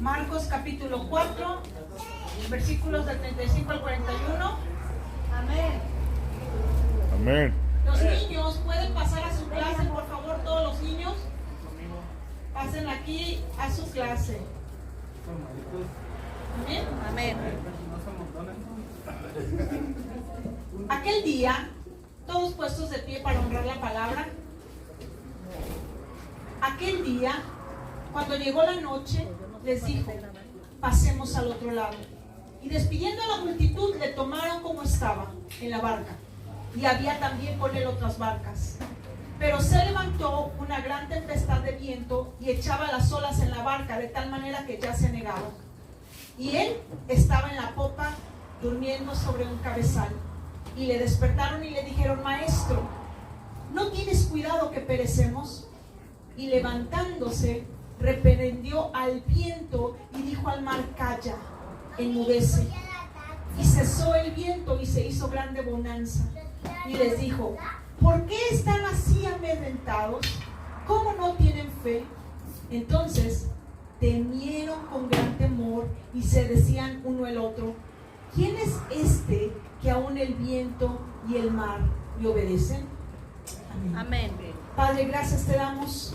Marcos capítulo 4, versículos del 35 al 41. Amén. Amén. Los niños pueden pasar a su clase, por favor, todos los niños. Pasen aquí a su clase. Amén. Amén. Aquel día, todos puestos de pie para honrar la palabra. Aquel día, cuando llegó la noche, les dijo: pasemos al otro lado. Y despidiendo a la multitud, le tomaron como estaba, en la barca. Y había también con él otras barcas. Pero se levantó una gran tempestad de viento y echaba las olas en la barca, de tal manera que ya se negaba. Y él estaba en la popa, durmiendo sobre un cabezal. Y le despertaron y le dijeron: Maestro, ¿no tienes cuidado que perecemos? Y levantándose, reprendió al viento y dijo al mar: Calla, enmudece. Y cesó el viento y se hizo grande bonanza. Y les dijo: ¿por qué están así amedrentados? ¿Cómo no tienen fe? Entonces temieron con gran temor y se decían uno al otro: ¿quién es este que aún el viento y el mar le obedecen? Amén. Amén. Padre, gracias te damos.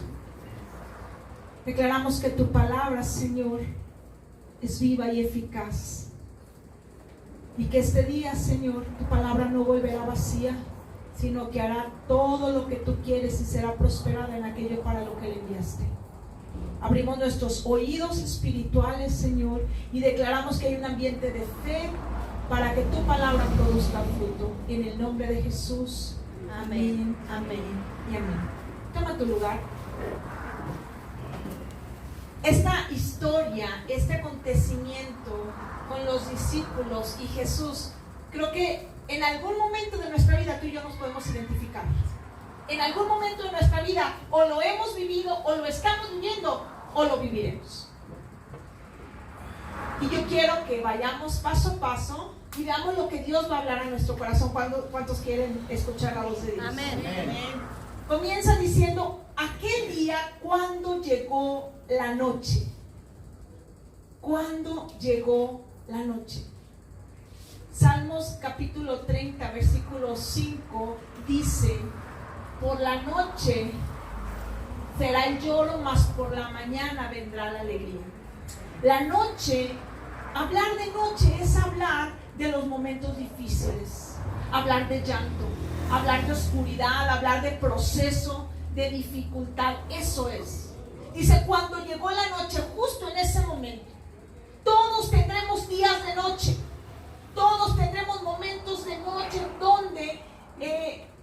Declaramos que tu palabra, Señor, es viva y eficaz. Y que este día, Señor, tu palabra no volverá vacía, sino que hará todo lo que tú quieres y será prosperada en aquello para lo que le enviaste. Abrimos nuestros oídos espirituales, Señor, y declaramos que hay un ambiente de fe para que tu palabra produzca fruto. En el nombre de Jesús. Amén, amén y amén. Toma tu lugar. Esta historia, este acontecimiento con los discípulos y Jesús, creo que en algún momento de nuestra vida tú y yo nos podemos identificar. En algún momento de nuestra vida o lo hemos vivido, o lo estamos viviendo, o lo viviremos. Y yo quiero que vayamos paso a paso y veamos lo que Dios va a hablar a nuestro corazón. ¿Cuántos quieren escuchar la voz de Dios? Amén. Amén. Comienza diciendo: aquel día cuando llegó la noche. Cuando llegó la noche. Salmos capítulo 30, versículo 5 dice: por la noche será el lloro, mas por la mañana vendrá la alegría. La noche, hablar de noche es hablar de los momentos difíciles, hablar de llanto, hablar de oscuridad, hablar de proceso, de dificultad. Eso es. Dice: cuando llegó la noche, justo en ese momento. Todos tendremos días de noche, todos tendremos momentos de noche donde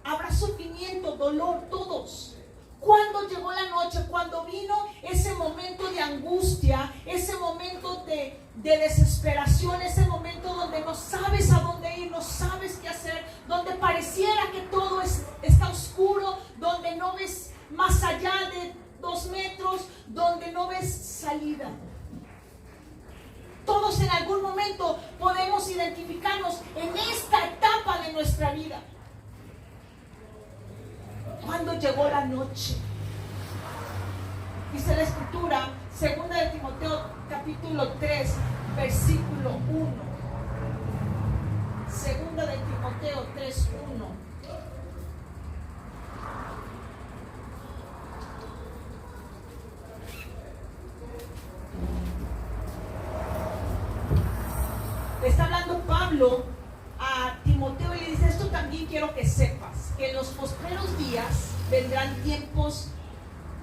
habrá sufrimiento, dolor, todos. Cuando llegó la noche, cuando vino ese momento de angustia, ese momento de desesperación, ese momento donde no sabes a dónde ir, no sabes qué hacer, donde pareciera que todo está oscuro, donde no ves más allá de 2 metros, donde no ves salida. Todos en algún momento podemos identificarnos en esta etapa de nuestra vida. Cuando llegó la noche, dice la escritura, 2 de Timoteo capítulo 3, versículo 1. 2 de Timoteo 3, 1. Le está hablando Pablo a Timoteo y le dice: esto también quiero que sepas, que en los postreros días vendrán tiempos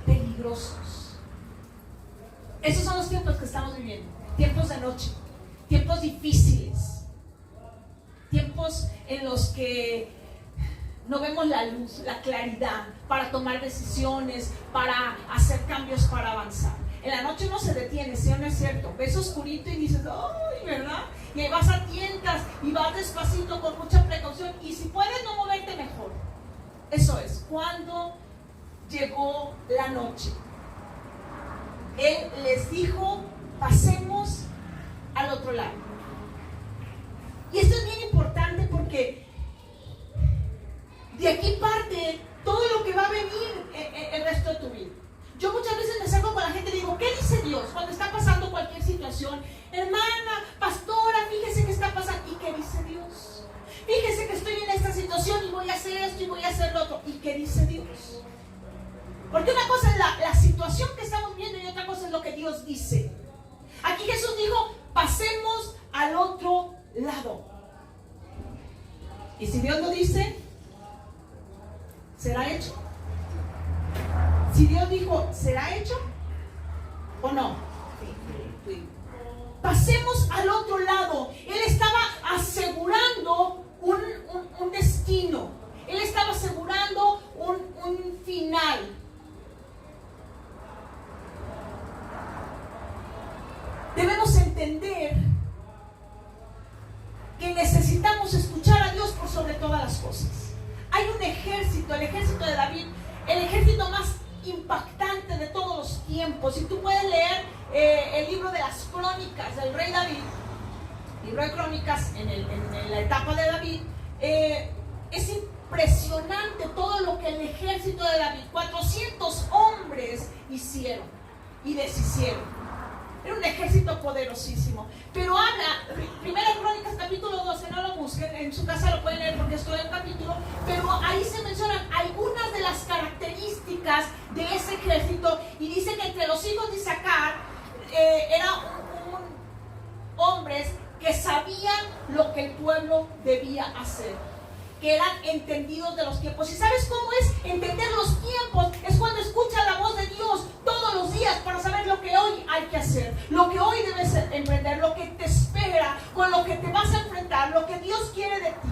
peligrosos. Esos son los tiempos que estamos viviendo. Tiempos de noche, tiempos difíciles, tiempos en los que no vemos la luz, la claridad para tomar decisiones, para hacer cambios, para avanzar. En la noche uno se detiene, ¿sí o no es cierto? Ves oscurito y dices: ¡ay!, ¿verdad? Y ahí vas a tientas y vas despacito con mucha precaución, y si puedes no moverte, mejor. Eso es. Cuando llegó la noche, Él les dijo: pasemos al otro lado. Y esto es bien importante porque de aquí parte todo lo que va a venir el resto de tu vida. Yo muchas veces me acerco con la gente y digo: ¿qué dice Dios cuando está pasando cualquier situación? qué dice Dios. Porque una cosa es la situación que estamos viendo y otra cosa es lo que Dios dice. Aquí Jesús dijo, pasemos al otro lado. Y si Dios lo dice, ¿será hecho? Si Dios dijo, ¿será hecho o no? Pasemos al otro lado. Él estaba asegurando un destino. Él estaba asegurando un final. Debemos entender que necesitamos escuchar a Dios por sobre todas las cosas. Hay un ejército, el ejército de David, el ejército más impactante de todos los tiempos. Y tú puedes leer el libro de las crónicas del rey David, libro de crónicas en la etapa de David. Es impresionante todo lo que el ejército de David, 400 hombres, hicieron y deshicieron. Era un ejército poderosísimo. Pero habla, Primera Crónicas capítulo 12, no lo busquen, en su casa lo pueden leer porque estoy en el capítulo, pero ahí se mencionan algunas de las características de ese ejército y dice que entre los hijos de Isaacar eran hombres que sabían lo que el pueblo debía hacer, que eran entendidos de los tiempos. ¿Y sabes cómo es entender los tiempos? Es cuando escuchas la voz de Dios todos los días para saber lo que hoy hay que hacer, lo que hoy debes emprender, lo que te espera, con lo que te vas a enfrentar, lo que Dios quiere de ti.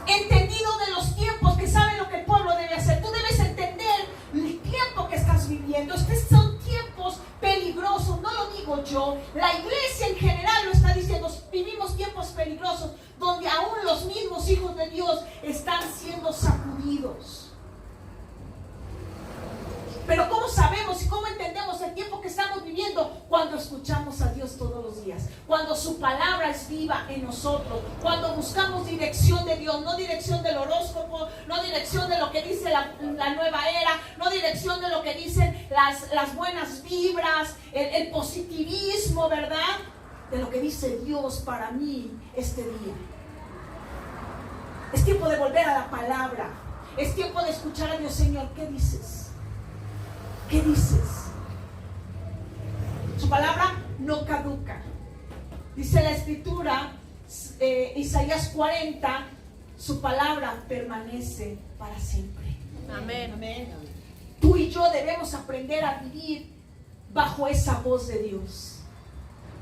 Entendido de los tiempos, que sabe lo que el pueblo debe hacer. Tú debes entender el tiempo que estás viviendo. Estos son tiempos peligrosos, no lo digo yo. La iglesia en general lo está diciendo. Vivimos tiempos peligrosos donde aún los mismos hijos de Dios están siendo sacudidos. Pero ¿cómo sabemos y cómo entendemos el tiempo que estamos viviendo? Cuando escuchamos a Dios todos los días, cuando su palabra es viva en nosotros, cuando buscamos dirección de Dios, no dirección del horóscopo, no dirección de lo que dice la nueva era, no dirección de lo que dicen las buenas vibras, el positivismo, ¿verdad? De lo que dice Dios para mí este día. Es tiempo de volver a la palabra. Es tiempo de escuchar a Dios. Señor, ¿qué dices? ¿Qué dices? Su palabra no caduca. Dice la escritura, Isaías 40, su palabra permanece para siempre. Amén. Amén. Tú y yo debemos aprender a vivir bajo esa voz de Dios,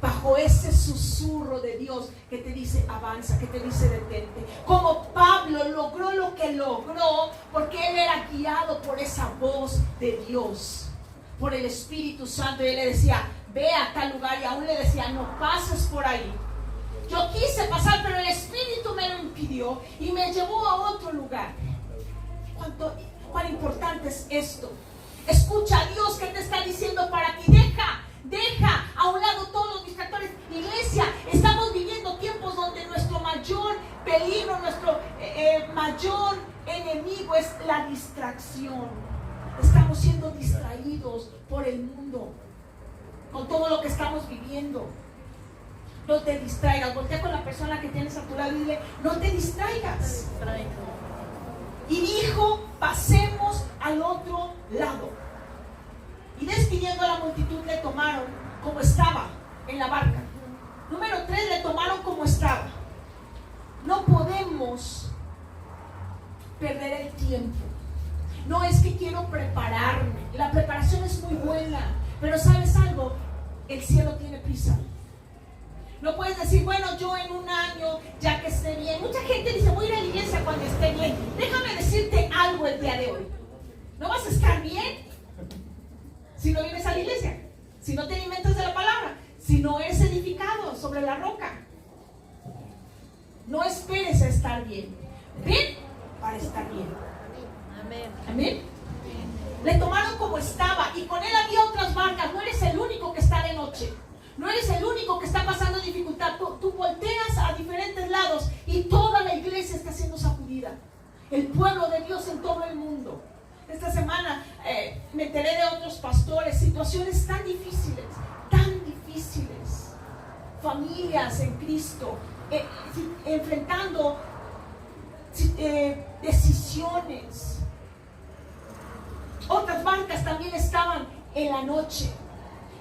bajo ese susurro de Dios que te dice avanza, que te dice detente. Como Pablo logró lo que logró porque él era guiado por esa voz de Dios, por el Espíritu Santo. Y él le decía, ve a tal lugar, y aún le decía, no pases por ahí. Yo quise pasar, pero el Espíritu me lo impidió y me llevó a otro lugar. ¿Cuán importante es esto? Escucha a Dios que te está diciendo para ti. Deja a un lado todos los distractores. Iglesia, estamos viviendo tiempos donde nuestro mayor peligro, nuestro mayor enemigo es la distracción. Estamos siendo distraídos por el mundo, con todo lo que estamos viviendo. No te distraigas. Voltea con la persona que tienes a tu lado y dile, no te distraigas. Y dijo, pasemos al otro lado. Y despidiendo a la multitud le tomaron como estaba en la barca. Número 3, le tomaron como estaba. No podemos perder el tiempo. No es que quiero prepararme. La preparación es muy buena. Pero ¿sabes algo? El cielo tiene prisa. No puedes decir, bueno, yo en un año, ya que esté bien. Mucha gente dice, voy a ir a la iglesia cuando esté bien. Déjame decirte algo el día de hoy. No vas a estar bien si no vienes a la iglesia, si no te alimentas de la palabra, si no eres edificado sobre la roca. No esperes a estar bien. Ven para estar bien. Amén. Amén. Le tomaron como estaba y con él había otras barcas. No eres el único que está de noche. No eres el único que está pasando dificultad. Tú volteas a diferentes lados y toda la iglesia está siendo sacudida. El pueblo de Dios en todo el mundo. Esta semana me enteré de otros pastores, situaciones tan difíciles. Familias en Cristo, enfrentando decisiones situaciones. Otras barcas también estaban en la noche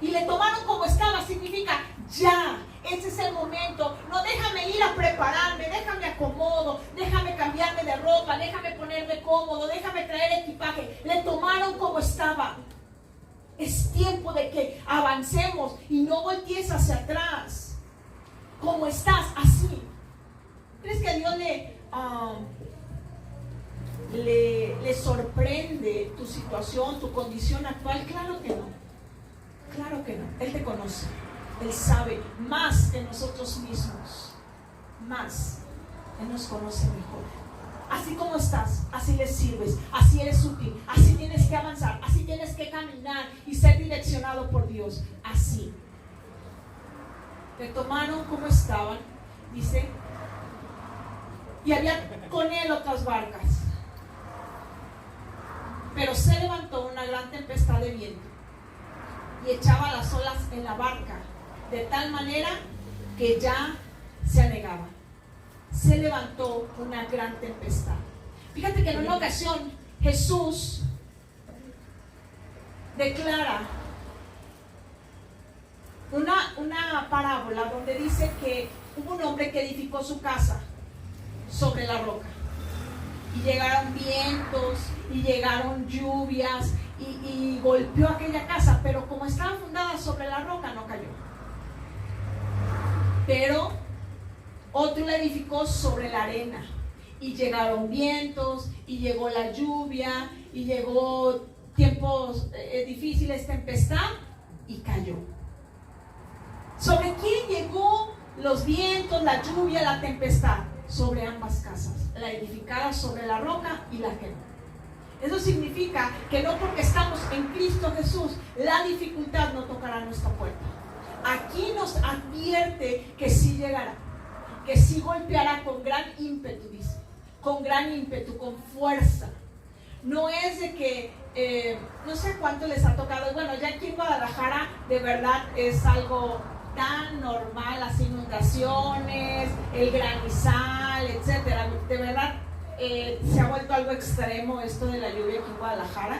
y le tomaron como estaba. Significa ya, ese es el momento. No, déjame ir a prepararme, déjame acomodo, déjame cambiarme de ropa, déjame ponerme cómodo, déjame traer equipaje. Le tomaron como estaba. Es tiempo de que avancemos y no voltees hacia atrás. Como estás, así. ¿Crees que a Dios le sorprende tu situación, tu condición actual? Claro que no. Claro que no. Él te conoce. Él sabe más que nosotros mismos. Más. Él nos conoce mejor. Así como estás, así le sirves, así eres útil, así tienes que avanzar, así tienes que caminar y ser direccionado por Dios. Así. Le tomaron como estaban, dice, y había con él otras barcas. Pero se levantó una gran tempestad de viento y echaba las olas en la barca, de tal manera que ya se anegaba. Se levantó una gran tempestad. Fíjate que en una ocasión Jesús declara una parábola donde dice que hubo un hombre que edificó su casa sobre la roca. Y llegaron vientos, y llegaron lluvias, y golpeó aquella casa, pero como estaba fundada sobre la roca, no cayó. Pero otro la edificó sobre la arena, y llegaron vientos, y llegó la lluvia, y llegó tiempos difíciles, tempestad, y cayó. ¿Sobre quién llegó los vientos, la lluvia, la tempestad? Sobre ambas casas, la edificada sobre la roca y la que no. Eso significa que no porque estamos en Cristo Jesús, la dificultad no tocará nuestra puerta. Aquí nos advierte que sí llegará, que sí golpeará con gran ímpetu, dice, con gran ímpetu, con fuerza. No es de que, no sé cuánto les ha tocado, bueno, ya aquí en Guadalajara de verdad es algo tan normal, las inundaciones, el granizal, etcétera. De verdad se ha vuelto algo extremo esto de la lluvia aquí en Guadalajara.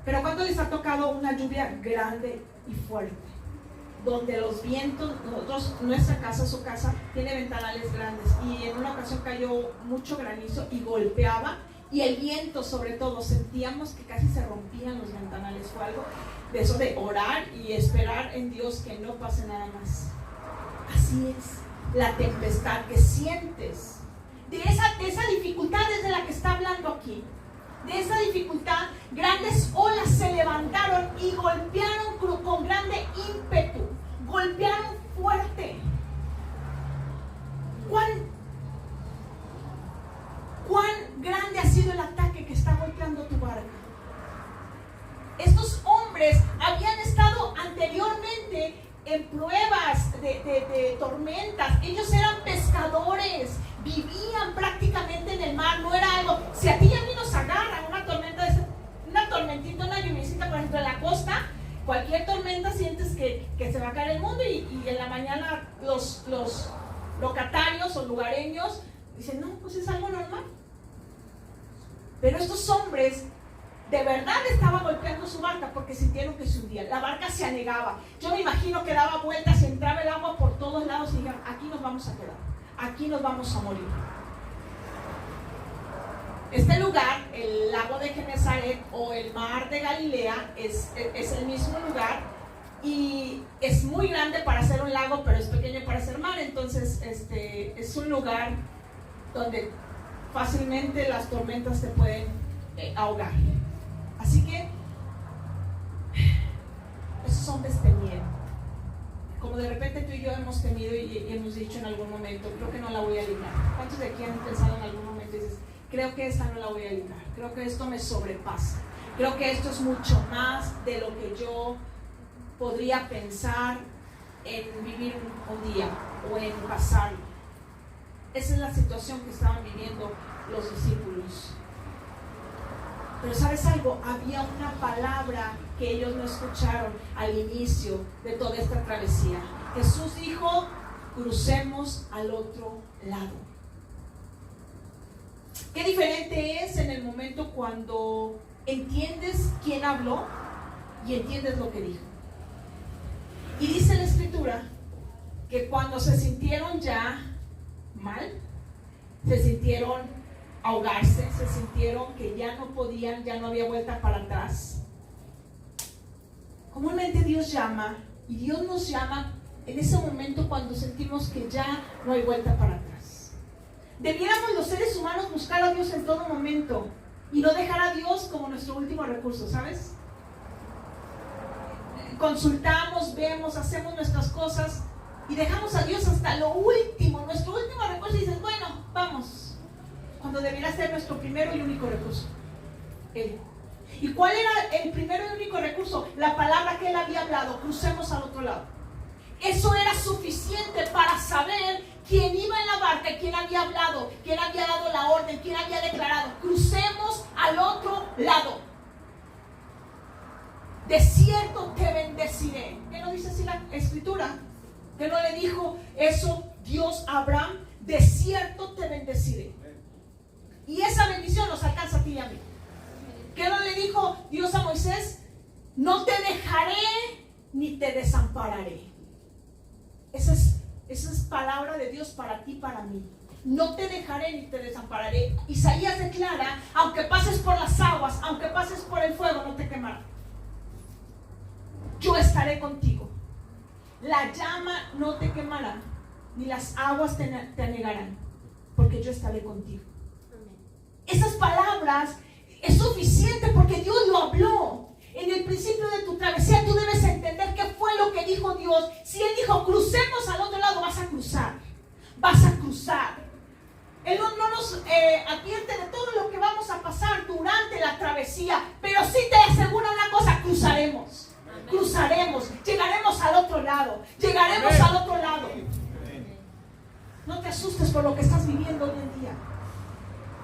Pero ¿cuánto les ha tocado una lluvia grande y fuerte? Donde los vientos, nuestra casa, su casa, tiene ventanales grandes, y en una ocasión cayó mucho granizo y golpeaba, y el viento sobre todo, sentíamos que casi se rompían los ventanales. Fue algo de eso de orar y esperar en Dios que no pase nada más. Así es la tempestad que sientes, de esa dificultad es de la que está hablando aquí. De esa dificultad, grandes olas se levantaron y golpearon con grande ímpetu, golpearon fuerte. ¿Cuán grande ha sido el ataque que está golpeando tu barca? Estos hombres habían estado anteriormente en pruebas de tormentas. Ellos eran pescadores, vivían prácticamente en el mar. No era algo, si a ti ya ni nos agarra una tormenta, una tormentita, una lluviecita, por ejemplo, en la costa, cualquier tormenta sientes que se va a caer el mundo, y en la mañana los locatarios o lugareños dicen, no, pues es algo normal. Pero estos hombres de verdad estaban golpeando su barca porque sintieron que se hundía. La barca se anegaba. Yo me imagino que daba vueltas y entraba el agua por todos lados y dijeron, aquí nos vamos a quedar, aquí nos vamos a morir. Este lugar, el lago de Genesaret o el mar de Galilea, es el mismo lugar, y es muy grande para ser un lago, pero es pequeño para ser mar. Entonces es un lugar donde fácilmente las tormentas te pueden ahogar. Así que esos hombres temieron, como de repente tú y yo hemos temido y hemos dicho en algún momento, creo que no la voy a librar. ¿Cuántos de aquí han pensado en algún momento y dices, creo que esta no la voy a librar, creo que esto me sobrepasa, creo que esto es mucho más de lo que yo podría pensar en vivir un día o en pasarlo? Esa es la situación que estaban viviendo los discípulos. Pero ¿sabes algo? Había una palabra que ellos no escucharon al inicio de toda esta travesía. Jesús dijo, crucemos al otro lado. Qué diferente es en el momento cuando entiendes quién habló y entiendes lo que dijo. Y dice la Escritura que cuando se sintieron ya mal, se sintieron ahogarse, se sintieron que ya no podían, ya no había vuelta para atrás. Comúnmente Dios llama, y Dios nos llama en ese momento cuando sentimos que ya no hay vuelta para atrás. Debiéramos los seres humanos buscar a Dios en todo momento y no dejar a Dios como nuestro último recurso, ¿sabes? Consultamos, vemos, hacemos nuestras cosas y dejamos a Dios hasta lo último, nuestro último recurso, y dices, bueno, vamos, cuando debiera ser nuestro primero y único recurso, Él. ¿Y cuál era el primero y único recurso? La palabra que Él había hablado: crucemos al otro lado. Eso era suficiente para saber quién iba en la barca, quién había hablado, quién había dado la orden, quién había declarado: crucemos al otro lado. De cierto te bendeciré. ¿Qué no dice así la Escritura? ¿Que no le dijo eso Dios a Abraham? De cierto te bendeciré. Y esa bendición nos alcanza a ti y a mí. ¿Qué no le dijo Dios a Moisés? No te dejaré ni te desampararé. Esa es palabra de Dios para ti, para mí. No te dejaré ni te desampararé. Isaías declara: aunque pases por las aguas, aunque pases por el fuego, no te quemará. Yo estaré contigo. La llama no te quemará, ni las aguas te anegarán, porque yo estaré contigo. Esas palabras es suficiente porque Dios lo habló. En el principio de tu travesía tú debes entender qué fue lo que dijo Dios. Si Él dijo crucemos al otro lado, vas a cruzar. Vas a cruzar. Él no nos advierte de todo lo que vamos a pasar durante la travesía, pero sí te asegura una cosa: cruzaremos. Amén. Cruzaremos, llegaremos al otro lado. Llegaremos Amén. Al otro lado. Amén. No te asustes por lo que estás viviendo hoy en día.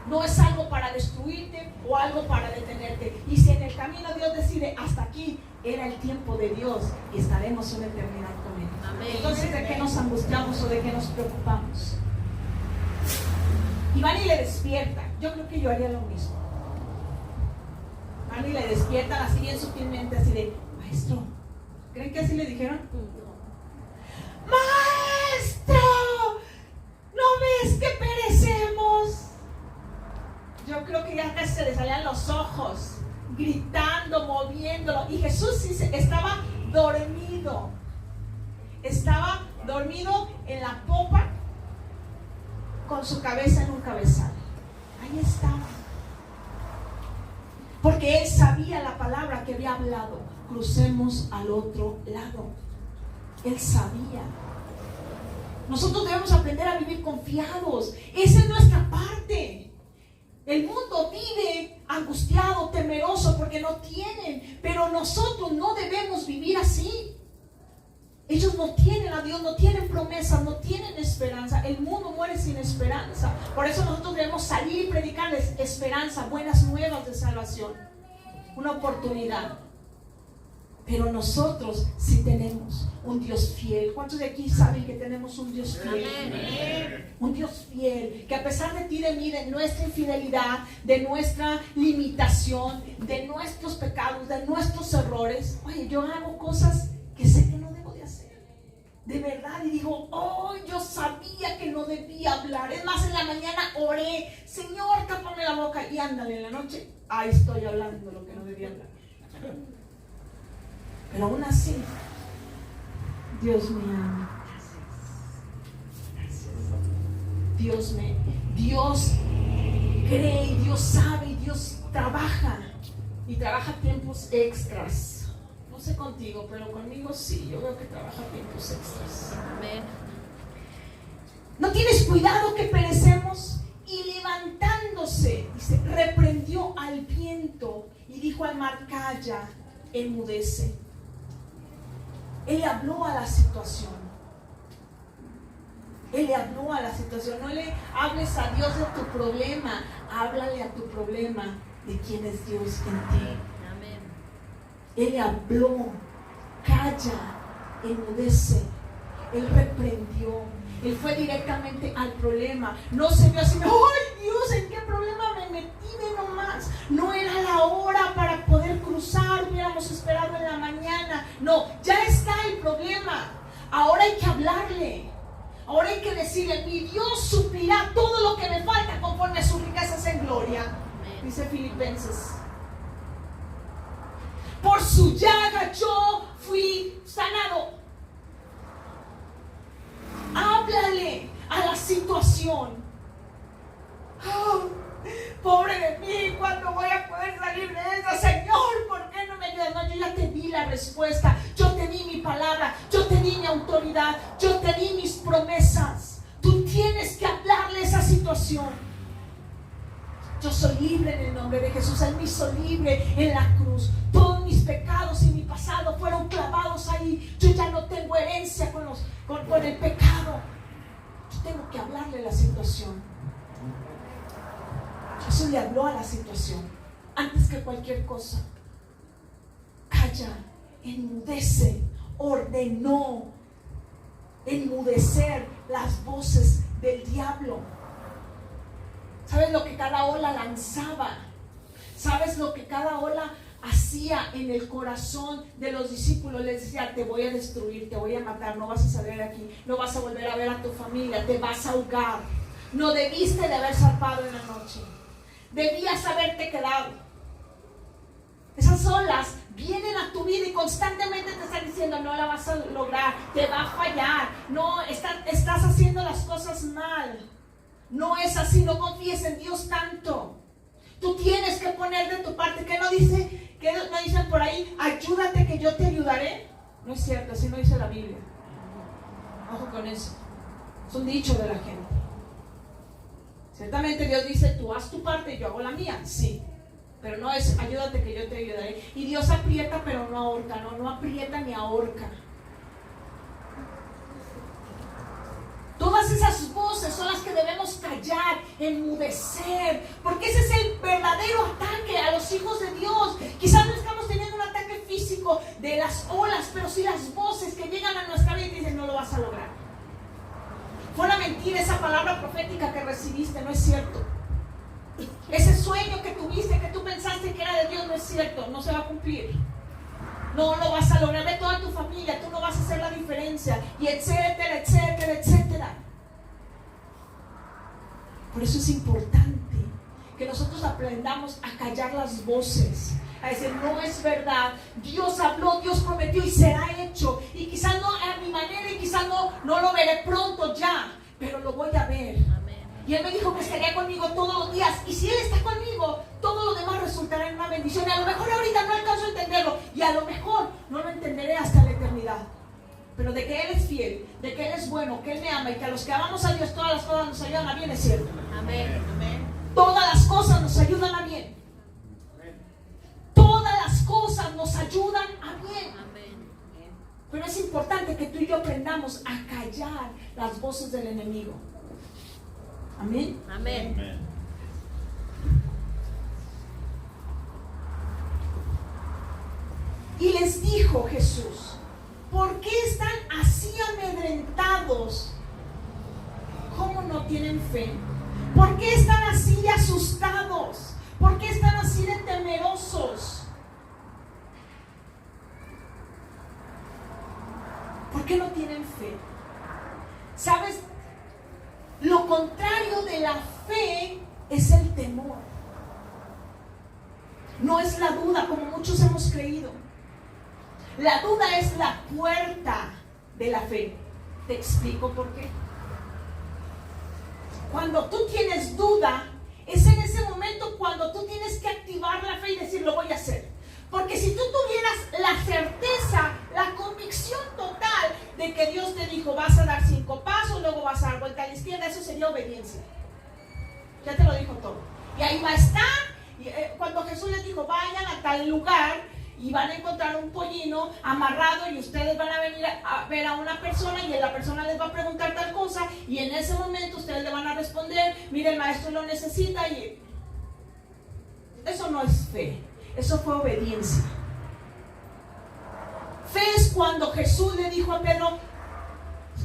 No es algo para destruirte o algo para detenerte. Y si en el camino Dios decide hasta aquí, era el tiempo de Dios y estaremos en eternidad con Él. Amén. Entonces, ¿de qué nos angustiamos o de qué nos preocupamos? Y van y le despiertan. Yo creo que yo haría lo mismo. Van y le despiertan así bien sutilmente, así de: maestro. ¿Creen que así le dijeron? ¡Maestro! ¿No ves que perecemos? Yo creo que ya casi se le salían los ojos, gritando, moviéndolo. Y Jesús sí estaba dormido. Estaba dormido en la popa, con su cabeza en un cabezal. Ahí estaba. Porque Él sabía la palabra que había hablado: crucemos al otro lado. Él sabía. Nosotros debemos aprender a vivir confiados. Esa es nuestra parte. El mundo vive angustiado, temeroso, porque no tienen. Pero nosotros no debemos vivir así. Ellos no tienen a Dios, no tienen promesas, no tienen esperanza. El mundo muere sin esperanza. Por eso nosotros debemos salir y predicarles esperanza, buenas nuevas de salvación. Una oportunidad. Pero nosotros sí tenemos un Dios fiel. ¿Cuántos de aquí saben que tenemos un Dios fiel? Amén. Un Dios fiel, que a pesar de ti y de mí, de nuestra infidelidad, de nuestra limitación, de nuestros pecados, de nuestros errores, oye, yo hago cosas que sé que no debo de hacer. De verdad, y digo: oh, yo sabía que no debía hablar. Es más, en la mañana oré: Señor, tápame la boca. Y ándale, en la noche, ahí estoy hablando lo que no debía hablar. Pero aún así, Dios me ama. Gracias. Dios cree, y Dios sabe, y Dios trabaja. Y trabaja tiempos extras. No sé contigo, pero conmigo sí. Yo veo que trabaja tiempos extras. Amén. ¿No tienes cuidado que perecemos? Y levantándose, dice, reprendió al viento y dijo al mar: calla, enmudece. Él le habló a la situación. Él le habló a la situación. No le hables a Dios de tu problema. Háblale a tu problema de quién es Dios en ti. Amén. Él le habló: calla, enmudece. Él reprendió. Él fue directamente al problema. No se vio así: ¡ay, Dios! ¿En qué problema No, ya está el problema. Ahora hay que hablarle. Ahora hay que decirle, mi Dios suplirá todo lo que me falta conforme a sus riquezas en gloria. Dice Filipenses. Por su llaga yo fui sanado. Háblale a la situación. Oh, pobre de mí, ¿cuándo voy a poder salir de esa? Señor, ¿por qué no me ayudas? No, yo ya te di la respuesta. Yo te di mi palabra. Yo te di mi autoridad. Yo te di mis promesas. Tú tienes que hablarle a esa situación. Yo soy libre en el nombre de Jesús. Él me hizo libre en la cruz. Todos mis pecados y mi pasado fueron clavados ahí. Yo ya no tengo herencia con el pecado. Yo tengo que hablarle a la situación. Jesús le habló a la situación antes que cualquier cosa. Calla, enmudece, ordenó enmudecer las voces del diablo. ¿Sabes lo que cada ola lanzaba? ¿Sabes lo que cada ola hacía en el corazón de los discípulos? Les decía, te voy a destruir, te voy a matar, no vas a salir de aquí, no vas a volver a ver a tu familia, te vas a ahogar. No debiste de haber zarpado en la noche. Debías haberte quedado. Esas olas vienen a tu vida y constantemente te están diciendo, no la vas a lograr, te va a fallar, no, estás haciendo las cosas mal. No es así, no confíes en Dios tanto. Tú tienes que poner de tu parte. ¿Qué no dice? ¿Qué no dicen por ahí? Ayúdate que yo te ayudaré. No es cierto, así no dice la Biblia. Ojo con eso. Es un dicho de la gente. Ciertamente Dios dice, tú haz tu parte y yo hago la mía. Sí, pero no es ayúdate que yo te ayudaré. Y Dios aprieta pero no ahorca. No aprieta ni ahorca. Todas esas voces son las que debemos callar, enmudecer, porque ese es el verdadero ataque a los hijos de Dios. Quizás no estamos teniendo un ataque físico de las olas, pero sí las voces que llegan a nuestra vida y dicen, no lo vas a lograr. Fue una mentira esa palabra profética que recibiste, no es cierto. Ese sueño que tuviste, que tú pensaste que era de Dios, no es cierto, no se va a cumplir. No lo vas a lograr, ve toda tu familia, tú no vas a hacer la diferencia, y etcétera, etcétera, etcétera. Por eso es importante que nosotros aprendamos a callar las voces, a decir, no es verdad, Dios habló, Dios prometió y será hecho, y quizás no a mi manera, y quizás no lo veré pronto ya, pero lo voy a ver. Y Él me dijo que estaría conmigo todos los días. Y si Él está conmigo, todo lo demás resultará en una bendición. Y a lo mejor ahorita no alcanzo a entenderlo. Y a lo mejor no lo entenderé hasta la eternidad. Pero de que Él es fiel, de que Él es bueno, que Él me ama y que a los que amamos a Dios todas las cosas nos ayudan a bien, es cierto. Amén. Amén. Todas las cosas nos ayudan a bien. Todas las cosas nos ayudan a bien. Amén. Pero es importante que tú y yo aprendamos a callar las voces del enemigo. Amén. Amén. Amén. Y les dijo Jesús, ¿por qué están así amedrentados? ¿Cómo no tienen fe? ¿Por qué están así de asustados? ¿Por qué están así de temerosos? ¿Por qué no tienen fe? ¿Sabes? Lo contrario de la fe es el temor. No es la duda, como muchos hemos creído. La duda es la puerta de la fe. Te explico por qué. Cuando tú tienes duda, es en ese momento cuando tú tienes que activar la fe y decir, lo voy a hacer. Porque si tú tuvieras la certeza, la convicción total de que Dios te dijo, vas a dar 5 pasos, luego vas a dar vuelta a la izquierda, eso sería obediencia. Ya te lo dijo todo. Y ahí va a estar. Cuando Jesús les dijo, vayan a tal lugar y van a encontrar un pollino amarrado y ustedes van a venir a ver a una persona y la persona les va a preguntar tal cosa y en ese momento ustedes le van a responder, mire, el maestro lo necesita, y eso no es fe. Eso fue obediencia. Fe es cuando Jesús le dijo a Pedro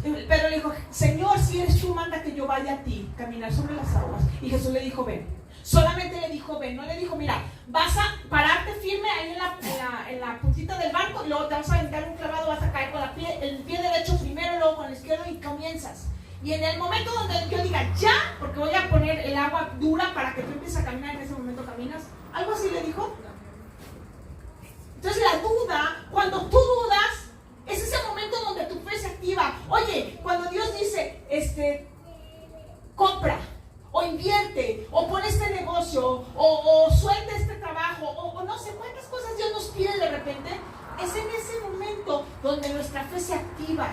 le dijo, Señor, si eres tú, manda que yo vaya a ti, caminar sobre las aguas. Y Jesús le dijo, ven. Solamente le dijo, ven, no le dijo, mira, vas a pararte firme ahí en la puntita del barco y luego te vas a aventar un clavado, vas a caer con el pie derecho primero, luego con el izquierdo y comienzas. Y en el momento donde yo diga ya, porque voy a poner el agua dura para que tú empieces a caminar, en ese momento caminas. Algo así le dijo. Entonces la duda, cuando tú dudas, es ese momento donde tu fe se activa. Oye, cuando Dios dice, compra, o invierte, o pon este negocio, o suelta este trabajo, o no sé cuántas cosas Dios nos pide de repente, es en ese momento donde nuestra fe se activa.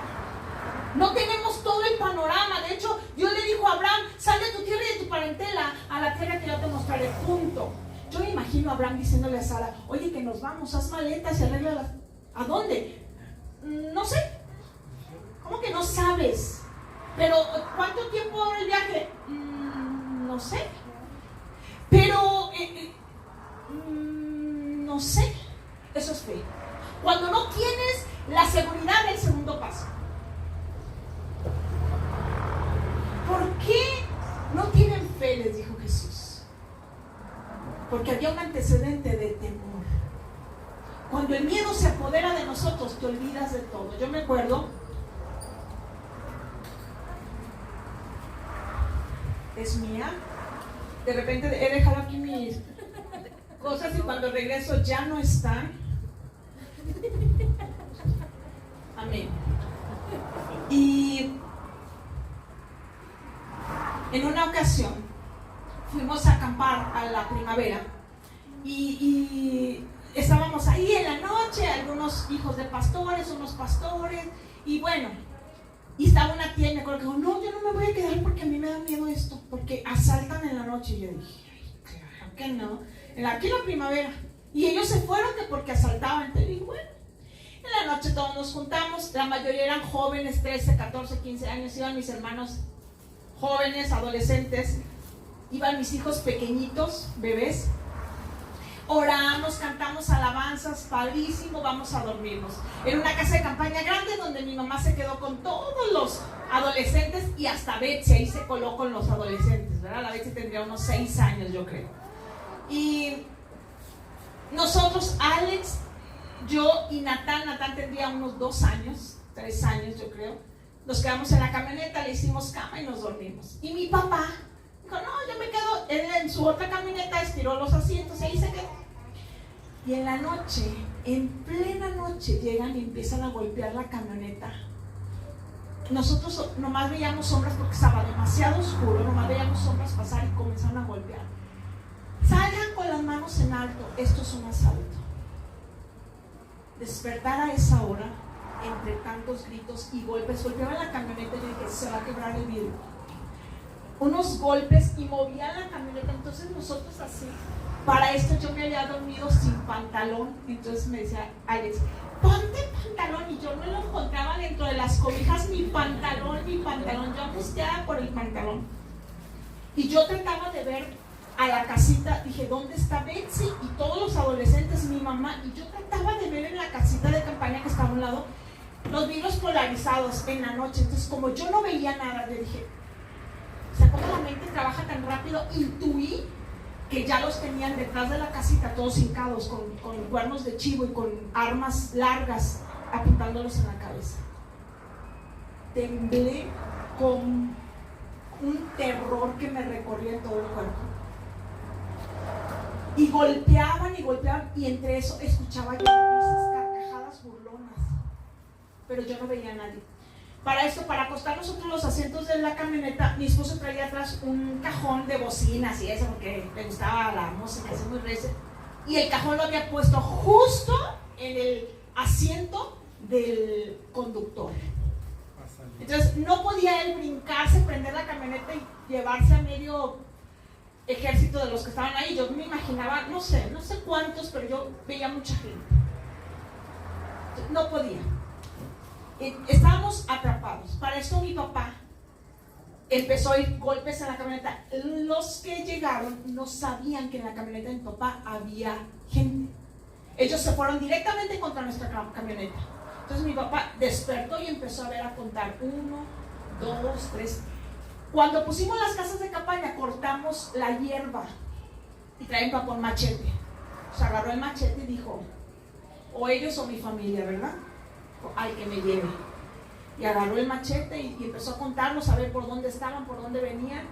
No tenemos todo el panorama. De hecho, Dios le dijo a Abraham, sal de tu tierra y de tu parentela a la tierra que yo te mostraré, punto. Yo me imagino a Abraham diciéndole a Sara, oye, que nos vamos, haz maletas y arreglalas. ¿A dónde? No sé. ¿Cómo que no sabes? Pero, ¿cuánto tiempo dura el viaje? No sé. Pero, no sé. Eso es fe. Cuando no tienes la seguridad del segundo paso. ¿Por qué no tienen fe? Les dijo Jesús. Porque había un antecedente de temor. Cuando el miedo se apodera de nosotros, te olvidas de todo. Yo me acuerdo, es mía, de repente he dejado aquí mis cosas y cuando regreso ya no están. Amén. Y en una ocasión fuimos a acampar a la primavera y estábamos ahí en la noche, algunos hijos de pastores, unos pastores, y bueno, y estaba una tía y me acuerdo que dijo, no, yo no me voy a quedar porque a mí me da miedo esto, porque asaltan en la noche. Y yo dije, ay, claro que no, aquí en la primavera. Y ellos se fueron que porque asaltaban. Entonces dije, bueno, en la noche todos nos juntamos, la mayoría eran jóvenes, 13, 14, 15 años, iban mis hermanos jóvenes, adolescentes, iban mis hijos pequeñitos, bebés. Oramos, cantamos alabanzas, padrísimo, vamos a dormirnos. Era una casa de campaña grande donde mi mamá se quedó con todos los adolescentes y hasta Betsy ahí se coló con los adolescentes, ¿verdad? La Betsy tendría unos 6 años, yo creo. Y nosotros, Alex, yo y Natán tendría unos 2 años, 3 años, yo creo. Nos quedamos en la camioneta, le hicimos cama y nos dormimos. Y mi papá dijo, no, yo me quedo. Él en su otra camioneta estiró los asientos y ahí se quedó. Y en la noche, en plena noche, llegan y empiezan a golpear la camioneta. Nosotros nomás veíamos sombras porque estaba demasiado oscuro, nomás veíamos sombras pasar y comenzaron a golpear. Salgan con las manos en alto, esto es un asalto. Despertar a esa hora, entre tantos gritos y golpes, golpeaban la camioneta y yo dije, se va a quebrar el vidrio. Unos golpes y movían la camioneta, entonces nosotros así. Para esto yo me había dormido sin pantalón, entonces me decía Alex, ponte pantalón, y yo no lo encontraba dentro de las cobijas, mi pantalón, yo angustiada por el pantalón. Y yo trataba de ver a la casita, dije, ¿dónde está Betsy? Y todos los adolescentes, mi mamá, y yo trataba de ver en la casita de campaña que estaba a un lado, los vidrios polarizados en la noche. Entonces, como yo no veía nada, le dije, o sea, ¿cómo la mente trabaja tan rápido? Intuí que ya los tenían detrás de la casita, todos hincados, con cuernos de chivo y con armas largas, apuntándolos en la cabeza. Temblé con un terror que me recorría todo el cuerpo. Y golpeaban, y entre eso escuchaba yo esas carcajadas burlonas. Pero yo no veía a nadie. Para esto, para acostar nosotros los asientos de la camioneta, mi esposo traía atrás un cajón de bocinas y eso, porque le gustaba la música, así muy recia. Y el cajón lo había puesto justo en el asiento del conductor. Entonces no podía él brincarse, prender la camioneta y llevarse a medio ejército de los que estaban ahí. Yo me imaginaba, no sé cuántos, pero yo veía mucha gente. No podía. Estábamos atrapados. Para esto mi papá empezó a ir golpes en la camioneta. Los que llegaron no sabían que en la camioneta de mi papá había gente. Ellos se fueron directamente contra nuestra camioneta. Entonces mi papá despertó y empezó a ver, a contar 1, 2, 3. Cuando pusimos las casas de campaña, cortamos la hierba y traía un papá un machete. Se agarró el machete y dijo, o ellos o mi familia, ¿verdad? Al que me lleve. Y agarró el machete y empezó a contarnos, a ver por dónde estaban, por dónde venían.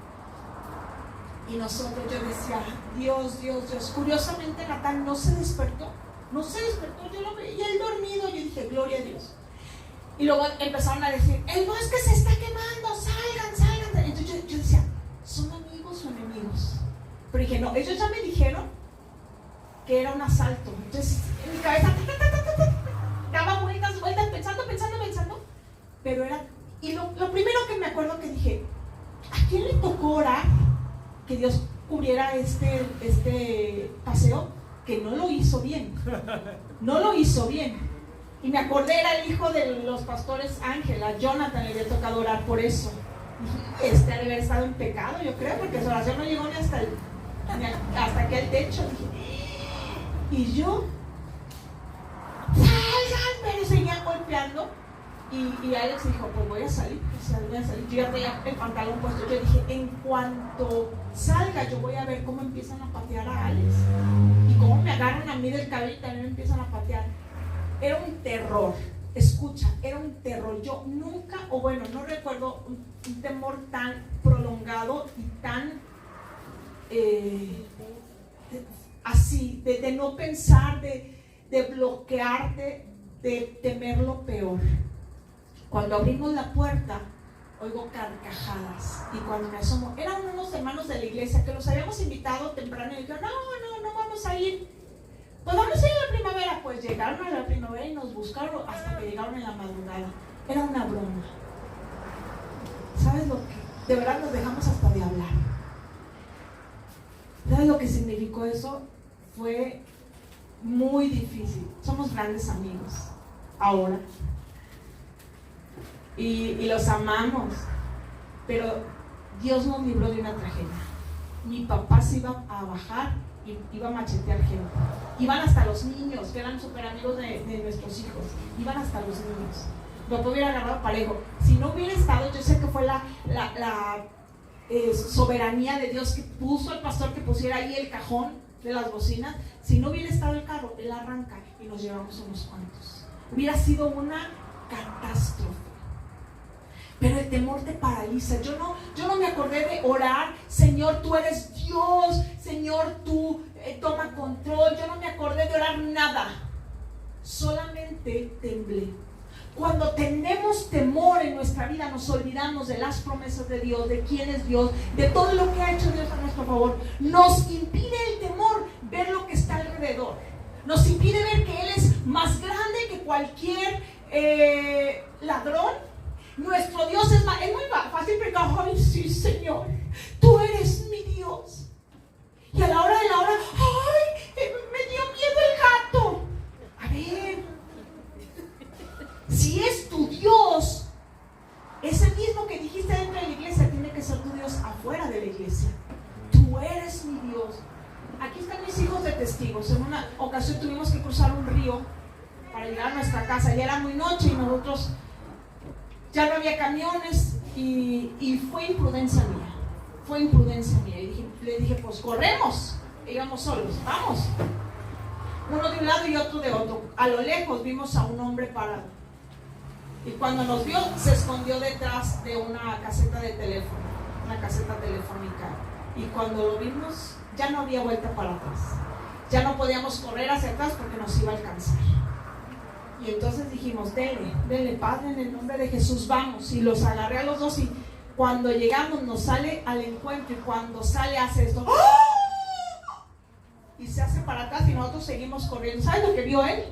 Y nosotros, yo decía, Dios, Dios, Dios. Curiosamente Natán no se despertó, yo lo veía él dormido. Yo dije, gloria a Dios. Y luego empezaron a decir, el bosque se está quemando, salgan. Entonces yo decía, ¿son amigos o enemigos? Pero dije, no, ellos ya me dijeron que era un asalto. Entonces en mi cabeza daba vueltas, pensando. Pero era, y lo primero que me acuerdo que dije, ¿a quién le tocó orar que Dios cubriera este paseo? Que no lo hizo bien. Y me acordé, era el hijo de los pastores Ángela, Jonathan, le había tocado orar por eso. Dije, ha de haber estado en pecado, yo creo, porque su oración no llegó ni hasta aquí al techo. Dije, y yo, salgan, pero seguían golpeando. Y Alex dijo, pues voy a salir. Yo ya traía el pantalón puesto. Yo dije, en cuanto salga, yo voy a ver cómo empiezan a patear a Alex. Y cómo me agarran a mí del cabello y también me empiezan a patear. Era un terror. Escucha, era un terror. Yo nunca, o bueno, no recuerdo un temor tan prolongado y tan así, de no pensar, de bloquearte, de temer lo peor. Cuando abrimos la puerta, oigo carcajadas. Y cuando me asomo, eran unos hermanos de la iglesia que los habíamos invitado temprano y dijeron, no vamos a ir. Pues vamos a ir a la primavera. Pues llegaron a la primavera y nos buscaron hasta que llegaron en la madrugada. Era una broma. ¿Sabes lo que? De verdad nos dejamos hasta de hablar. ¿Sabes lo que significó eso? Fue muy difícil. Somos grandes amigos ahora. Y los amamos, pero Dios nos libró de una tragedia. Mi papá se iba a bajar y iba a machetear gente. Iban hasta los niños, que eran súper amigos de nuestros hijos. Iban hasta los niños. Mi papá hubiera agarrado parejo. Si no hubiera estado, yo sé que fue la soberanía de Dios que puso al pastor que pusiera ahí el cajón de las bocinas. Si no hubiera estado el carro, él arranca y nos llevamos unos cuantos. Hubiera sido una catástrofe. Pero el temor te paraliza. Yo no me acordé de orar, Señor, tú eres Dios, Señor, tú toma control. Yo no me acordé de orar nada. Solamente temblé. Cuando tenemos temor en nuestra vida, nos olvidamos de las promesas de Dios, de quién es Dios, de todo lo que ha hecho Dios a nuestro favor. Nos impide el temor ver lo que está alrededor. Nos impide ver que Él es más grande que cualquier ladrón. Nuestro Dios es muy fácil porque, ay, sí, Señor, tú eres mi Dios. Y a la hora de la hora, ay, me dio miedo el gato. A ver, si es tu Dios, ese mismo que dijiste dentro de la iglesia tiene que ser tu Dios afuera de la iglesia. Tú eres mi Dios. Aquí están mis hijos de testigos. En una ocasión tuvimos que cruzar un río para llegar a nuestra casa. Ya era muy noche y nosotros ya no había camiones y fue imprudencia mía. Y le dije, pues corremos. E íbamos solos, vamos. Uno de un lado y otro de otro. A lo lejos vimos a un hombre parado. Y cuando nos vio, se escondió detrás de una caseta de teléfono, una caseta telefónica. Y cuando lo vimos, ya no había vuelta para atrás. Ya no podíamos correr hacia atrás porque nos iba a alcanzar. Y entonces dijimos, dele, Padre, en el nombre de Jesús, vamos. Y los agarré a los dos y cuando llegamos nos sale al encuentro. Y cuando sale hace esto, ¡oh! Y se hace para atrás y nosotros seguimos corriendo. ¿Sabes lo que vio él?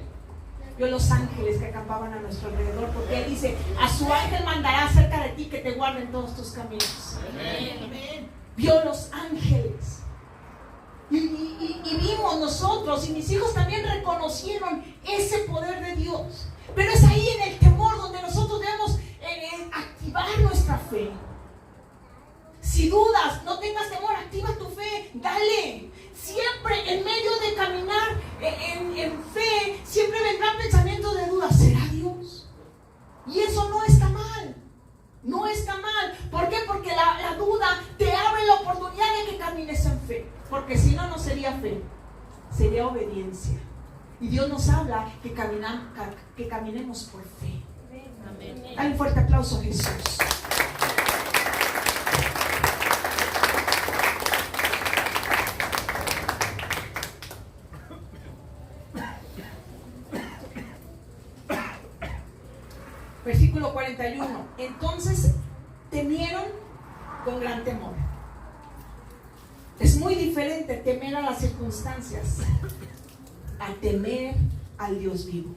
Vio los ángeles que acampaban a nuestro alrededor. Porque él dice, a su ángel mandará cerca de ti que te guarden todos tus caminos. Amén. Vio los ángeles. Y vimos nosotros y mis hijos también reconocieron ese poder de Dios. Pero es ahí en el temor donde nosotros debemos activar nuestra fe. Si dudas, no tengas temor, activa tu fe, dale. Siempre en medio de caminar en fe, siempre vendrán pensamientos de duda. ¿Será Dios? Y eso no está mal. No está mal. ¿Por qué? Porque la duda te abre la oportunidad de que camines en fe. Porque si no, no sería sería obediencia. Y Dios nos habla que caminemos por fe. Amén. Dale un fuerte aplauso a Jesús. Versículo 41. Entonces temieron con gran temor. Es muy diferente temer a las circunstancias a temer al Dios vivo.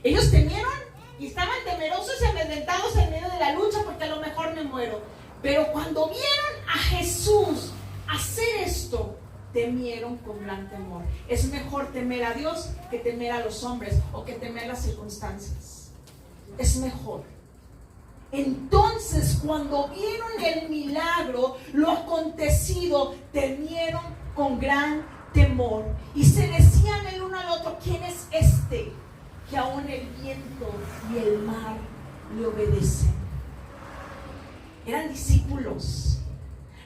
Ellos temieron y estaban temerosos y amedrentados en medio de la lucha porque a lo mejor me muero. Pero cuando vieron a Jesús hacer esto, temieron con gran temor. Es mejor temer a Dios que temer a los hombres o que temer las circunstancias. Es mejor. Entonces, cuando vieron el milagro, lo acontecido, temieron con gran temor y se decían el uno al otro: ¿quién es este que aún el viento y el mar le obedecen? Eran discípulos.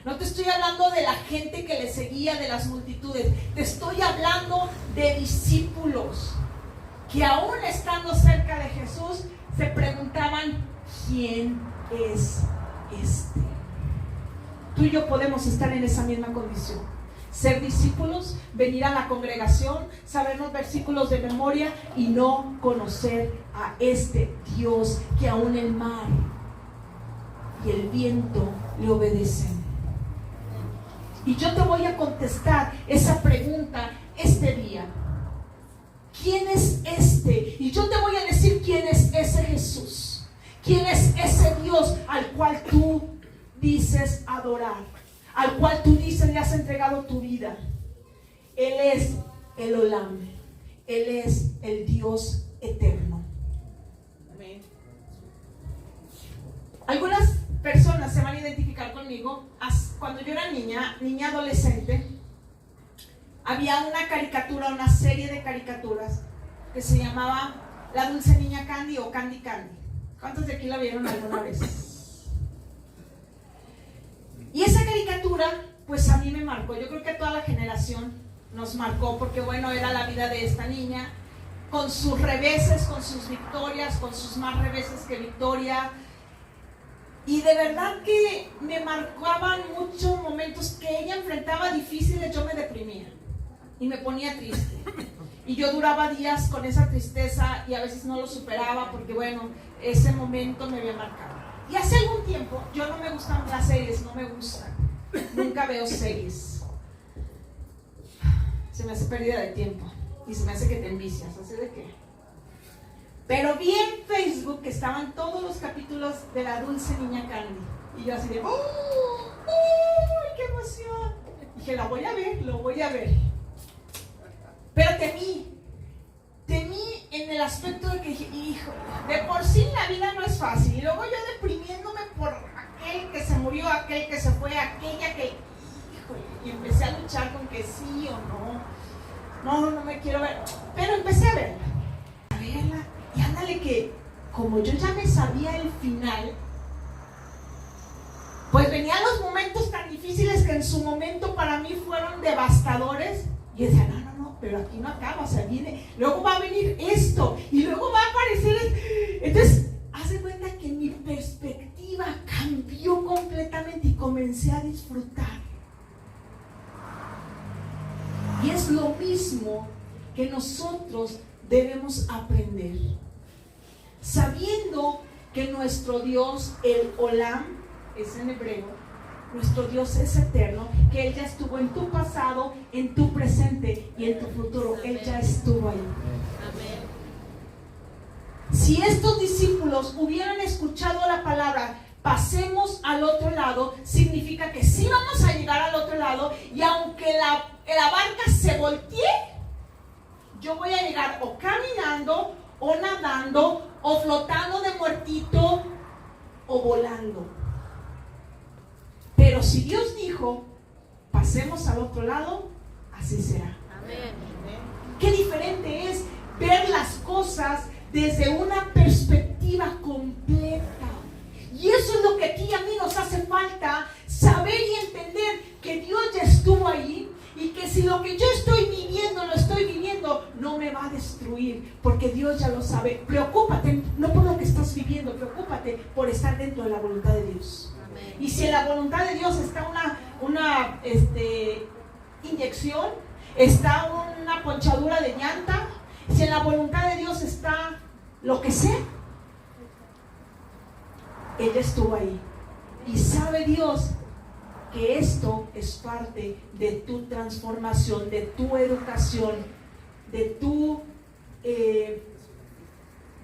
No te estoy hablando de la gente que le seguía, de las multitudes. Te estoy hablando de discípulos que aún estando cerca de Jesús se preguntaban: ¿quién es este? Tú y yo podemos estar en esa misma condición. Ser discípulos, venir a la congregación, sabernos versículos de memoria y no conocer a este Dios que aún el mar y el viento le obedecen. Y yo te voy a contestar esa pregunta este día. ¿Quién es este? Y yo te voy a decir quién es ese Jesús. ¿Quién es ese Dios al cual tú dices adorar? Al cual tú dices le has entregado tu vida. Él es el Olam. Él es el Dios eterno. Amén. Algunas personas se van a identificar conmigo. Cuando yo era niña adolescente, había una caricatura, una serie de caricaturas que se llamaba La Dulce Niña Candy o Candy Candy. ¿Cuántos de aquí la vieron alguna vez? Y esa caricatura, pues a mí me marcó. Yo creo que a toda la generación nos marcó, porque bueno, era la vida de esta niña, con sus reveses, con sus victorias, con sus más reveses que victoria. Y de verdad que me marcaban muchos momentos que ella enfrentaba difíciles. Yo me deprimía y me ponía triste. Y yo duraba días con esa tristeza y a veces no lo superaba porque bueno, ese momento me había marcado. Y hace algún tiempo, yo no me gustan las series, no me gustan. Nunca veo series. Se me hace pérdida de tiempo y se me hace que te envicias, ¿así de qué? Pero vi en Facebook que estaban todos los capítulos de La Dulce Niña Candy. Y yo así de, ¡oh! ¡Qué emoción! Dije, lo voy a ver. Pero temí en el aspecto de que dije, hijo, de por sí la vida no es fácil. Y luego yo deprimiéndome por aquel que se murió, aquel que se fue, aquella que, híjole, y empecé a luchar con que sí o no. No me quiero ver. Pero empecé a verla. Y ándale que, como yo ya me sabía el final, pues venían los momentos tan difíciles que en su momento para mí fueron devastadores. Y decía, no, pero aquí no acaba, o sea, viene, luego va a venir esto, y luego va a aparecer esto. Entonces, haz de cuenta que mi perspectiva cambió completamente y comencé a disfrutar. Y es lo mismo que nosotros debemos aprender. Sabiendo que nuestro Dios, el Olam, es en hebreo, nuestro Dios es eterno, que Él ya estuvo en tu pasado, en tu presente y en tu futuro. Amén. Él ya estuvo ahí. Amén. Si estos discípulos hubieran escuchado la palabra, pasemos al otro lado, significa que sí vamos a llegar al otro lado, y aunque la barca se voltee, yo voy a llegar o caminando, o nadando, o flotando de muertito, o volando. Pero si Dios dijo, pasemos al otro lado, así será. Amén. Qué diferente es ver las cosas desde una perspectiva completa. Y eso es lo que aquí a mí nos hace falta, saber y entender que Dios ya estuvo ahí, y que si lo que yo estoy viviendo no me va a destruir, porque Dios ya lo sabe. Preocúpate no por lo que estás viviendo, preocúpate por estar dentro de la voluntad de Dios. Amén. Y si en la voluntad de Dios está una inyección, está una ponchadura de llanta, si en la voluntad de Dios está lo que sea, Él estuvo ahí. Y sabe Dios que esto es parte de tu transformación, de tu educación, de tu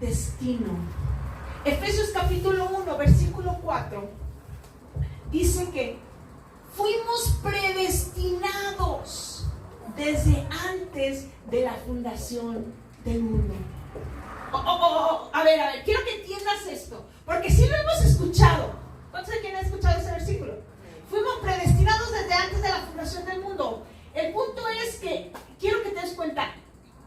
destino. Efesios capítulo 1, versículo 4 dice que fuimos predestinados desde antes de la fundación del mundo. A ver, quiero que entiendas esto, porque si lo hemos escuchado. ¿Cuántos de quienes han escuchado ese versículo? Fuimos predestinados desde antes de la fundación del mundo. El punto es que quiero que te des cuenta,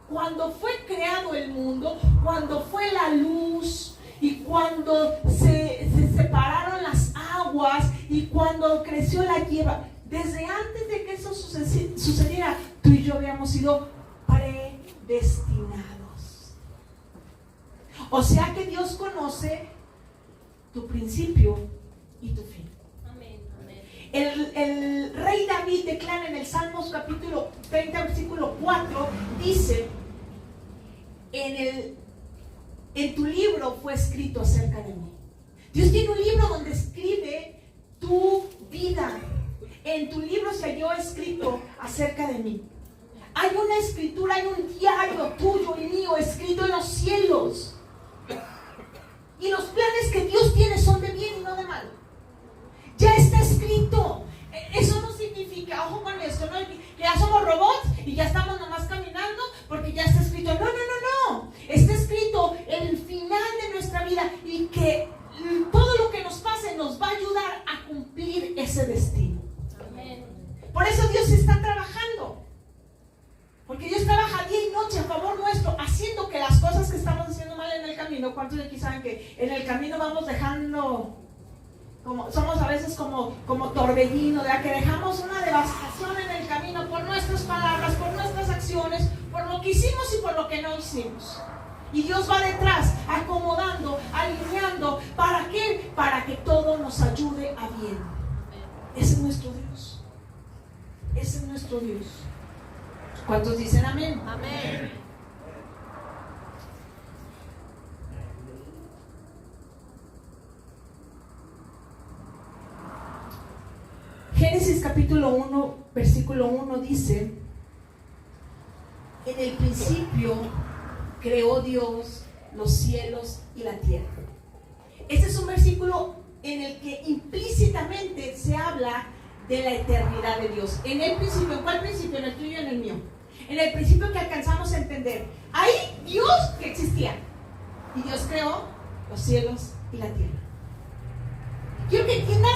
cuando fue creado el mundo, cuando fue la luz y cuando se separaron las aguas y cuando creció la hierba, desde antes de que eso sucediera, tú y yo habíamos sido predestinados. O sea que Dios conoce tu principio y tu fin. Amén. Amén. El rey David declara en el Salmos capítulo 30 versículo 4, dice: en tu libro fue escrito acerca de mí. Dios tiene un libro donde escribe tu vida. En tu libro se halló escrito acerca de mí. Hay una escritura, hay un diario tuyo y mío escrito en los cielos. Y los planes que Dios tiene son de bien y no de mal. Ya está escrito. Eso no significa, ojo con esto, ¿no? Que ya somos robots y ya estamos nomás caminando porque ya está escrito. No. Está escrito el final de nuestra vida y que todo lo que nos pase nos va a ayudar a cumplir ese destino. Amén. Por eso Dios está trabajando. Porque Dios trabaja día y noche a favor nuestro, haciendo que las cosas que estamos haciendo mal en el camino. ¿Cuántos de aquí saben que en el camino vamos dejando, somos a veces como torbellino, ¿verdad? Que dejamos una devastación en el camino por nuestras palabras, por nuestras acciones, por lo que hicimos y por lo que no hicimos. Y Dios va detrás, acomodando, alineando. ¿Para qué? Para que todo nos ayude a bien. Ese es nuestro Dios. Ese es nuestro Dios. ¿Cuántos dicen amén? Amén. Génesis capítulo 1, versículo 1 dice: en el principio creó Dios los cielos y la tierra. Este es un versículo en el que implícitamente se habla de la eternidad de Dios. En el principio, ¿en cuál principio? En el tuyo y en el mío. En el principio que alcanzamos a entender. Ahí Dios que existía. Y Dios creó los cielos y la tierra. Quiero que entiendas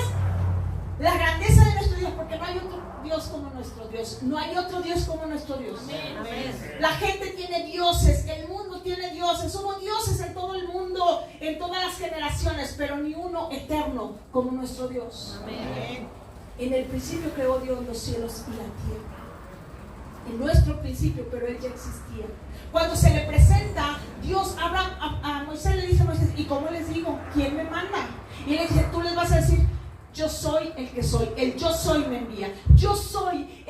la grandeza de nuestro Dios, porque no hay otro Dios como nuestro Dios. No hay otro Dios como nuestro Dios. Amén. La gente tiene dioses, el mundo tiene dioses, somos dioses en todo el mundo, en todas las generaciones, pero ni uno eterno como nuestro Dios. Amén. En el principio creó Dios los cielos y la tierra. En nuestro principio, pero Él ya existía. Cuando se le presenta, Dios habla a Moisés, le dice a Moisés: ¿y cómo les digo? ¿Quién me manda? Y él le dice: tú les vas a decir: yo soy el que soy, el yo soy me envía. Yo soy,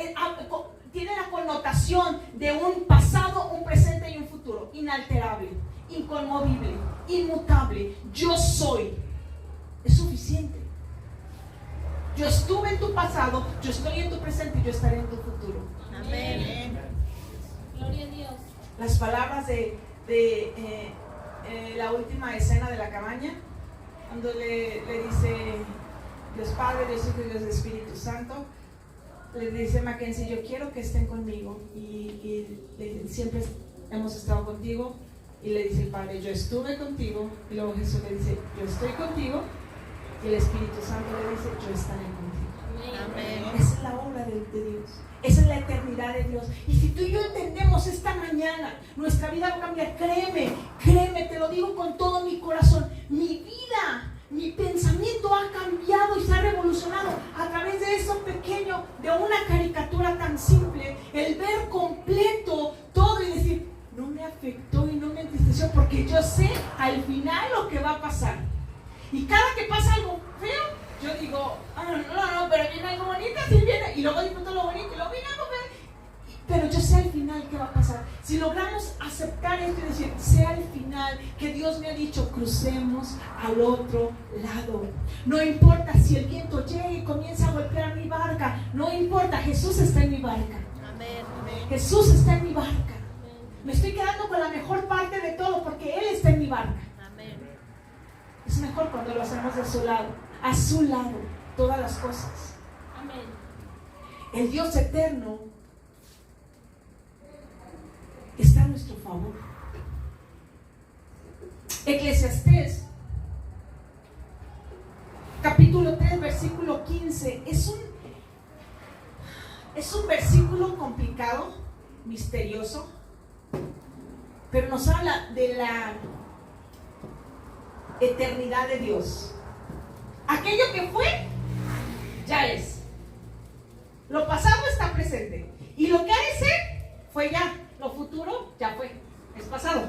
tiene la connotación de un pasado, un presente y un futuro. Inalterable, inconmovible, inmutable. Yo soy. Es suficiente. Yo estuve en tu pasado, yo estoy en tu presente y yo estaré en tu futuro. Amén. Gloria a Dios. Las palabras de la última escena de la cabaña, cuando le dice Dios Padre, Dios Hijo y Dios Espíritu Santo, le dice Mackenzie: yo quiero que estén conmigo, y siempre hemos estado contigo. Y le dice el Padre: yo estuve contigo. Y luego Jesús le dice: yo estoy contigo. Y el Espíritu Santo le dice: yo estaré contigo. Amén. Esa es la obra de Dios. Esa es la eternidad de Dios. Y si tú y yo entendemos esta mañana, nuestra vida va a cambiar. Créeme, te lo digo con todo mi corazón. Mi vida, mi pensamiento ha cambiado y se ha revolucionado a través de eso pequeño, de una caricatura tan simple. El ver completo todo y decir: final lo que va a pasar. Y cada que pasa algo feo, yo digo, no, pero viene algo bonito, sí viene, y luego disfruto lo bonito, y luego viene algo feo. Pero yo sé al final qué va a pasar. Si logramos aceptar esto y decir, sé al final que Dios me ha dicho, crucemos al otro lado. No importa si el viento llega y comienza a golpear mi barca, no importa, Jesús está en mi barca. Amén. Jesús está en mi barca. Me estoy quedando con la mejor parte de todo porque Él está en mi barca. Amén. Es mejor cuando lo hacemos de su lado, a su lado, todas las cosas. Amén. El Dios eterno está a nuestro favor. Eclesiastés capítulo 3 versículo 15 es un versículo complicado, misterioso, pero nos habla de la eternidad de Dios. Aquello que fue, ya es. Lo pasado está presente. Y lo que ha de ser, fue ya. Lo futuro, ya fue. Es pasado.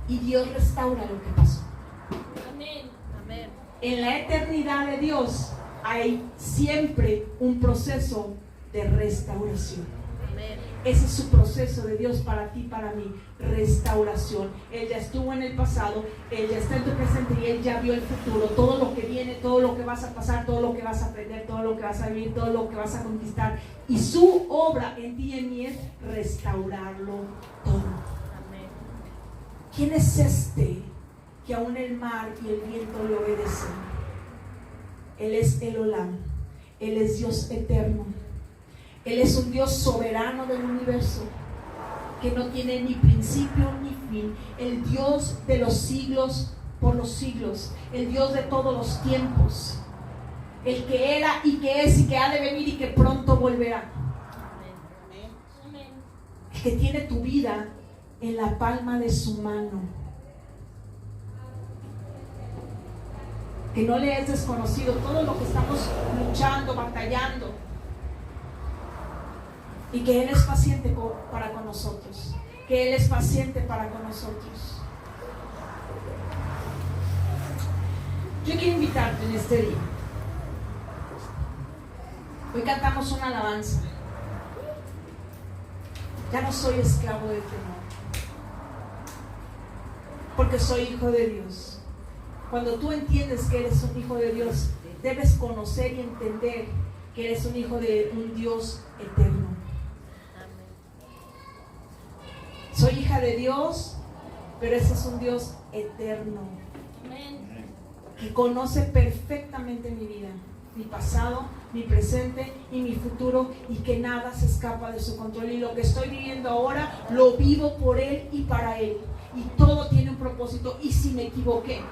Y Dios restaura lo que pasó. Amén. Amén. En la eternidad de Dios hay siempre un proceso de restauración. Amén. Ese es su proceso de Dios para ti, para mí, restauración. Él ya estuvo en el pasado, Él ya está en tu presente y Él ya vio el futuro, todo lo que viene, todo lo que vas a pasar, todo lo que vas a aprender, todo lo que vas a vivir, todo lo que vas a conquistar. Y su obra en ti y en mí es restaurarlo todo. Amén. ¿Quién es este que aún el mar y el viento le obedecen? Él es el Olam, Él es Dios eterno. Él es un Dios soberano del universo, que no tiene ni principio ni fin. El Dios de los siglos por los siglos. El Dios de todos los tiempos. El que era y que es y que ha de venir y que pronto volverá. Amén. El que tiene tu vida en la palma de su mano. Que no le es desconocido todo lo que estamos luchando, batallando. Y que Él es paciente para con nosotros. Que Él es paciente para con nosotros. Yo quiero invitarte en este día. Hoy cantamos una alabanza. Ya no soy esclavo del temor, porque soy hijo de Dios. Cuando tú entiendes que eres un hijo de Dios, debes conocer y entender que eres un hijo de un Dios eterno. Soy hija de Dios, pero ese es un Dios eterno. Amén. Que conoce perfectamente mi vida, mi pasado, mi presente y mi futuro, y que nada se escapa de su control. Y lo que estoy viviendo ahora lo vivo por Él y para Él, y todo tiene un propósito. Y si me equivoqué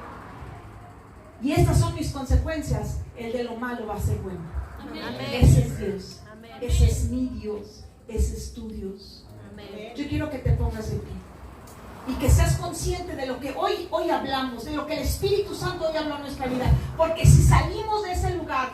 y estas son mis consecuencias, el de lo malo va a ser bueno. Amén. Ese es Dios. Amén. Ese es mi Dios. Ese es tu Dios. Amén. Yo quiero que te pongas de pie y que seas consciente de lo que hoy hablamos, de lo que el Espíritu Santo hoy habló en nuestra vida, porque si salimos de ese lugar